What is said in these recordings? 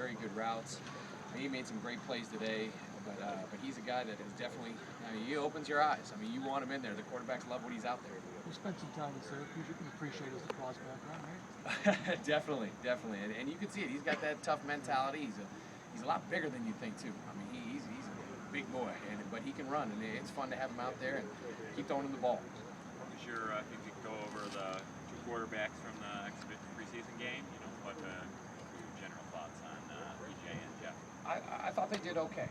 very good routes. He made some great plays today, but he's a guy that is definitely, he opens your eyes. I mean, you want him in there. The quarterbacks love when he's out there. You spent some time in Syracuse. You can appreciate his lacrosse background, right? Definitely. And you can see it. He's got that tough mentality. He's a lot bigger than you think too. I mean, he's a big boy, but he can run, and it's fun to have him out there and keep throwing him the ball. What was your, if you could go over the two quarterbacks from the preseason game, what were your general thoughts on EJ and Jeff? I thought they did okay.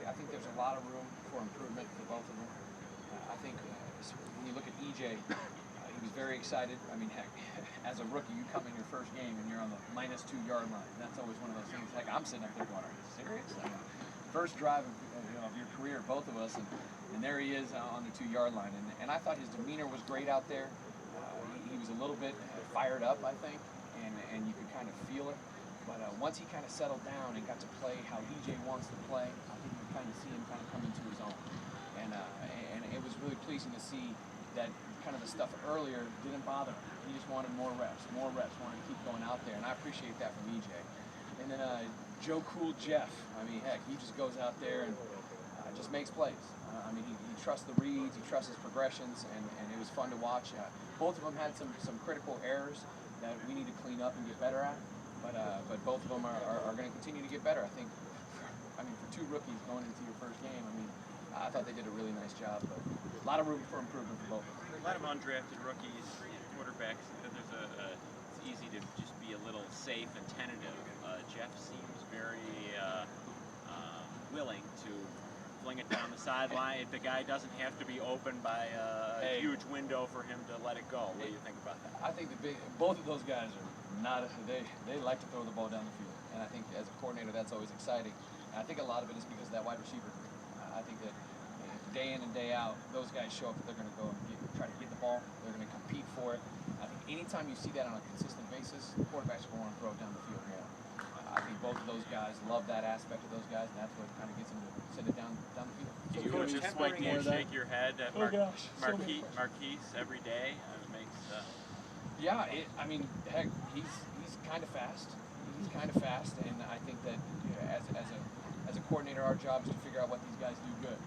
I think there's a lot of room for improvement for both of them. I think when you look at EJ, he was very excited. I mean, heck, as a rookie, you come in your first game and you're on the -2 yard line. That's always one of those things. Heck, I'm sitting up there going, "Are you serious?" I mean, first drive of your career, both of us, and there he is on the 2 yard line. And I thought his demeanor was great out there. He was a little bit fired up, I think, and you could kind of feel it. But once he kind of settled down and got to play how EJ wants to play, I think you could kind of see him kind of come into his own. And it was really pleasing to see that kind of the stuff earlier didn't bother him. He just wanted more reps, wanted to keep going out there, and I appreciate that from EJ. And then Joe Cool Jeff, I mean, heck, he just goes out there and just makes plays. I mean, he trusts the reads, he trusts his progressions, and it was fun to watch. Both of them had some critical errors that we need to clean up and get better at. But both of them are going to continue to get better. I think, for two rookies going into your first game, I thought they did a really nice job. But a lot of room for improvement for both of them. A lot of undrafted rookies, quarterbacks. It's easy to just be a little safe and tentative. Jeff seems very willing to fling it down the sideline. The guy doesn't have to be open by a huge window for him to let it go. What do you think about that? I think both of those guys are not. They like to throw the ball down the field, and I think as a coordinator that's always exciting. And I think a lot of it is because of that wide receiver. I think that day in and day out, those guys show up that they're going to go and try to get the ball. They're going to compete for it. I think anytime you see that on a consistent basis, quarterbacks are going to want to throw it down the field more. I think both of those guys love that aspect of those guys, and that's what kind of gets them to send it down the field. Do you just like you shake your head at Marquise every day? It makes. Yeah, heck, he's kind of fast. And I think that as a coordinator, our job is to figure out what these guys do good.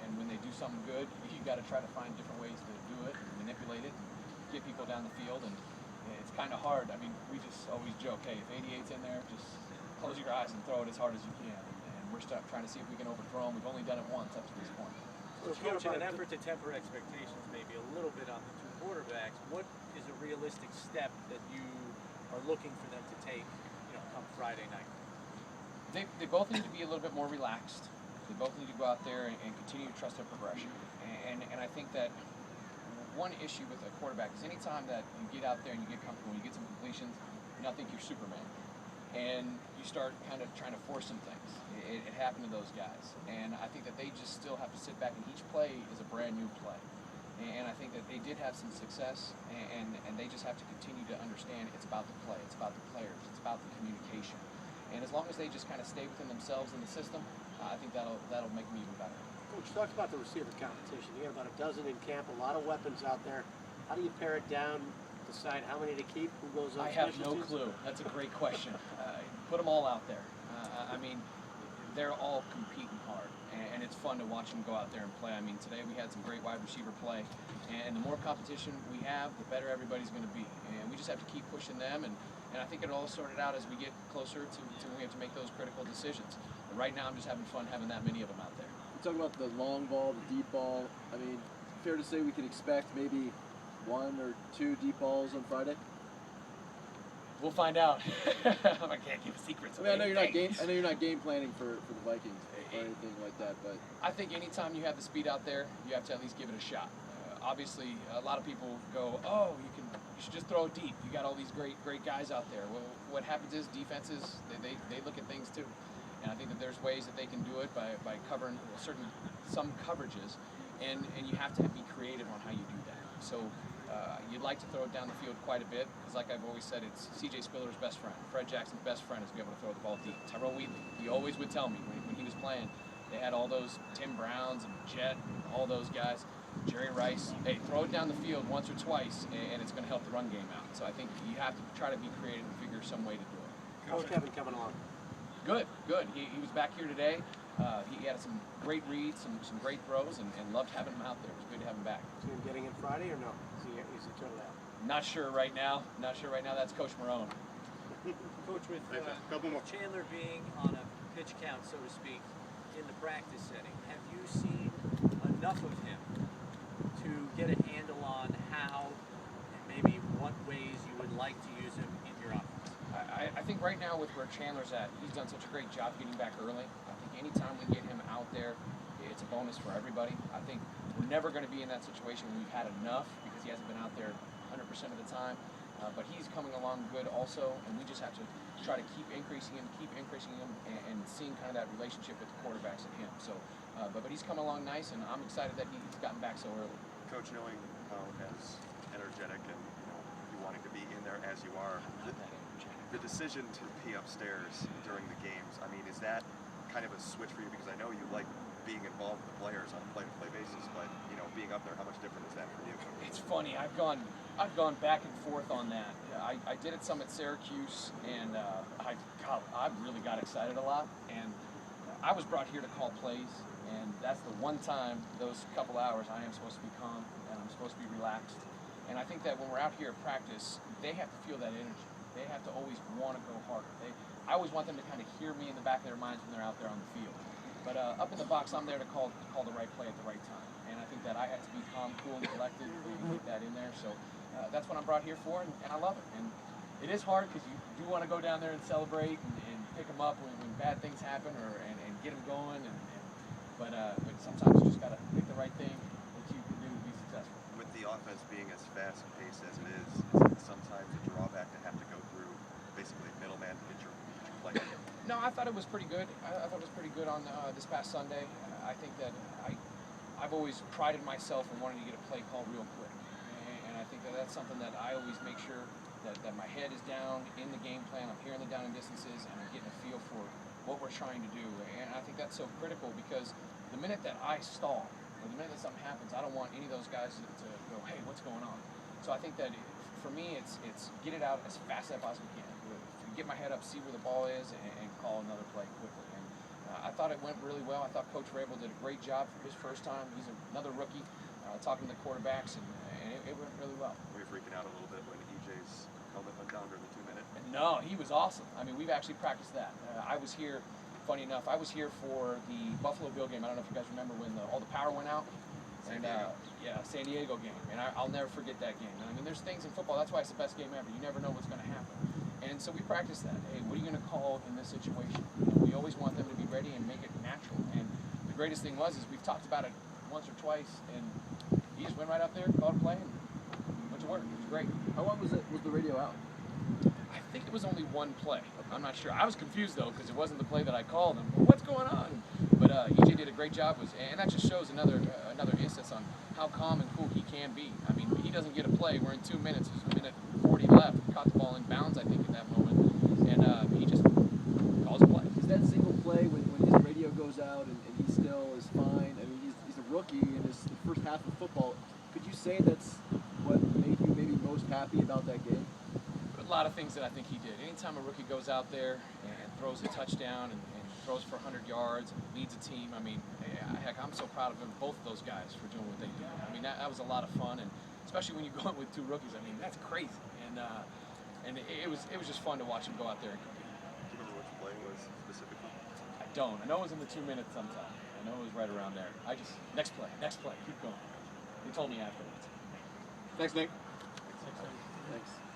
And when they do something good, you got to try to find different ways to do it, and manipulate it, and get people down the field. And it's kind of hard. We just always joke, hey, if 88's in there, just close your eyes and throw it as hard as you can. And we're trying to see if we can overthrow him. We've only done it once up to this point. So, Coach, in an effort to temper expectations maybe a little bit on the two quarterbacks, what is a realistic step that you are looking for them to take, come Friday night? They both need to be a little bit more relaxed. They both need to go out there and continue to trust their progression. And I think that one issue with a quarterback is anytime that you get out there and you get comfortable, you get some completions, you think you're Superman. And you start kind of trying to force some things. It happened to those guys. And I think that they just still have to sit back, and each play is a brand new play. And I think that they did have some success, and they just have to continue to understand it's about the play, it's about the players, it's about the communication. And as long as they just kind of stay within themselves in the system, I think that'll make them even better. Coach, talk about the receiver competition. You have about a dozen in camp, a lot of weapons out there. How do you pare it down, decide how many to keep, who goes on? I have no clue. That's a great question. Put them all out there. They're all competing hard, and it's fun to watch them go out there and play. Today we had some great wide receiver play, and the more competition we have, the better everybody's going to be. And we just have to keep pushing them, and I think it'll all sort it out as we get closer to when we have to make those critical decisions. But right now I'm just having fun having that many of them out there. You talk about the long ball, the deep ball. Fair to say we can expect maybe 1 or 2 deep balls on Friday? We'll find out. I can't give secrets. I know you're not game planning for the Vikings or anything like that, but I think anytime you have the speed out there, you have to at least give it a shot. Obviously, a lot of people go, "Oh, you should just throw it deep. You got all these great guys out there." Well, what happens is defenses they look at things too, and I think that there's ways that they can do it by covering some coverages, and you have to be creative on how you do that. So. You'd like to throw it down the field quite a bit, because like I've always said, it's C.J. Spiller's best friend. Fred Jackson's best friend is to be able to throw the ball deep. Tyrell Wheatley, he always would tell me when he was playing, they had all those Tim Browns and Jet and all those guys, Jerry Rice. Hey, throw it down the field once or twice, and it's going to help the run game out. So I think you have to try to be creative and figure some way to do it. Coach Kevin coming along. Good, good. He was back here today. He had some great reads, some great throws, and loved having him out there. It was good to have him back. Is he getting in Friday or no? Is he turned out? Not sure right now. Not sure right now. That's Coach Marone. Coach, with Chandler being on a pitch count, so to speak, in the practice setting, have you seen enough of him to get a handle on how and maybe what ways you would like to use him in your offense? I think right now with where Chandler's at, he's done such a great job getting back early. I think anytime we get him out there, it's a bonus for everybody. I think we're never going to be in that situation when we've had enough because he hasn't been out there 100% of the time. But he's coming along good also, and we just have to try to keep increasing him, and seeing kind of that relationship with the quarterbacks and him. So, but he's come along nice, and I'm excited that he's gotten back so early. Coach, knowing how as energetic and you wanting to be in there as you are, the decision to be upstairs during the games, I mean, is that kind of a switch for you? Because I know you like being involved with the players on a play-to-play basis, but you know, being up there, how much different is that for you? It's funny. I've gone back and forth on that. I did it some at Syracuse, and I really got excited a lot. And I was brought here to call plays, and that's the one time those couple hours I am supposed to be calm and I'm supposed to be relaxed. And I think that when we're out here at practice, they have to feel that energy. They have to always want to go harder. I always want them to kind of hear me in the back of their minds when they're out there on the field. But up in the box, I'm there to call the right play at the right time. And I think that I have to be calm, cool, and collected and get that in there. So that's what I'm brought here for, and I love it. And it is hard because you do want to go down there and celebrate and pick them up when bad things happen and get them going. But sometimes you just got to pick the right thing that you can do to be successful. With the offense being as fast-paced as it is it sometimes a drawback to have to go through basically a middleman to get your play? No, I thought it was pretty good. I thought it was pretty good on this past Sunday. I think that I've always prided myself in wanting to get a play called real quick. And I think that that's something that I always make sure that my head is down in the game plan. I'm hearing the down and distances, and I'm getting a feel for what we're trying to do. And I think that's so critical because the minute that I stall, or the minute that something happens, I don't want any of those guys to go, hey, what's going on? So I think that for me, it's get it out as fast as I possibly can. Get my head up, see where the ball is, and call another play quickly. And I thought it went really well. I thought Coach Rabel did a great job for his first time. He's another rookie, talking to the quarterbacks, and it went really well. Were you freaking out a little bit when EJ's helmet went down during the 2 minute? No, he was awesome. I mean, we've actually practiced that. I was here, funny enough, I was here for the Buffalo Bill game. I don't know if you guys remember when all the power went out. San Diego game. And I'll never forget that game. And I mean, there's things in football, that's why it's the best game ever. You never know what's going to happen. And so we practice that. Hey, what are you going to call in this situation? We always want them to be ready and make it natural. And the greatest thing is we've talked about it once or twice, and he just went right up there, called a play, and went to work. It was great. How long was the radio out? I think it was only one play. I'm not sure. I was confused, though, because it wasn't the play that I called him. What's going on? But EJ did a great job, and that just shows another instance on how calm and cool he can be. I mean, he doesn't get a play. We're in 2 minutes. There's a minute 40 left. He caught the ball in bounds, I think, in that moment, and he just calls a play. Is that single play when his radio goes out and he still is fine? I mean, he's a rookie in his first half of football. Could you say that's what made you maybe most happy about that game? A lot of things that I think he did. Anytime a rookie goes out there and throws a touchdown and throws for 100 yards and leads a team, I mean, heck, I'm so proud of him, both of those guys, for doing what they did. I mean, that was a lot of fun, and especially when you go in with two rookies, I mean, that's crazy. And it was just fun to watch him go out there and compete. Do you remember which play it was specifically? I don't. I know it was in the 2 minutes sometime. I know it was right around there. Next play, keep going. He told me afterwards. Thanks, Nick. Thanks.